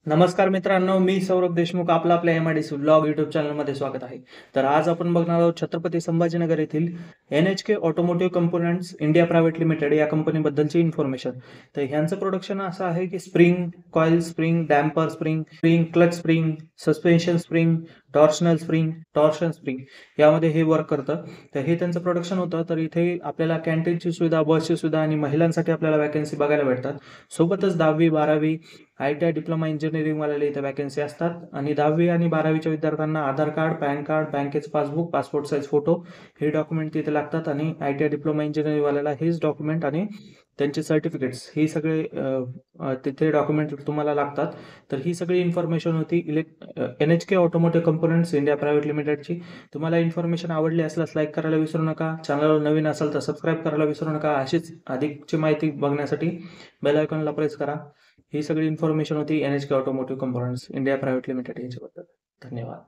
नमस्कार मित्रांनो, मी सौरभ देशमुख आपल्या एम-आय-डी-सी व्लॉग यूट्यूब चॅनलमध्ये स्वागत आहे. तर आज आपण बघणार आहोत छत्रपती संभाजीनगर येथील NHK automotive components India private limited या कंपनीबद्दलची इन्फॉर्मेशन. तर ह्यांचं प्रोडक्शन असं आहे की spring, coil spring, damper spring, clutch spring, suspension spring, torsional spring, torsion spring यामध्ये हे वर्क करतं. तर हे त्यांचं प्रोडक्शन होतं. तर इथे आपल्याला कॅन्टीनची सुविधा, बसची सुविधा आणि महिलांसाठी आपल्याला वॅकन्सी बघायला भेटतात. सोबतच 10वी, 12वी ITI डिप्लोमा इंजिनिअरिंगवाल्याला इथे वॅकन्सी असतात आणि 10वी आणि 12वीच्या विद्यार्थ्यांना आधार कार्ड, पॅन कार्ड, बँकेचं पासबुक, पासपोर्ट साईज फोटो हे डॉक्युमेंट तिथे लागतात आणि ITI डिप्लोमा इंजिनिअरिंगवाल्याला हेच डॉक्युमेंट आणि त्यांचे सर्टिफिकेट्स ही सगळे तिथे डॉक्युमेंट तुम्हाला लागतात. तर ही सगळी इन्फॉर्मेशन होती NHK automotive components India private लिमिटेडची. तुम्हाला इन्फॉर्मेशन आवडली असल्यास लाईक करायला विसरू नका. चॅनलवर नवीन असाल तर सबस्क्राईब करायला विसरू नका. अशीच अधिकची माहिती बघण्यासाठी बेल आयकॉनला प्रेस करा. ही सगळी इन्फॉर्मेशन होती NHK automotive components India private limited याच्याबद्दल. धन्यवाद.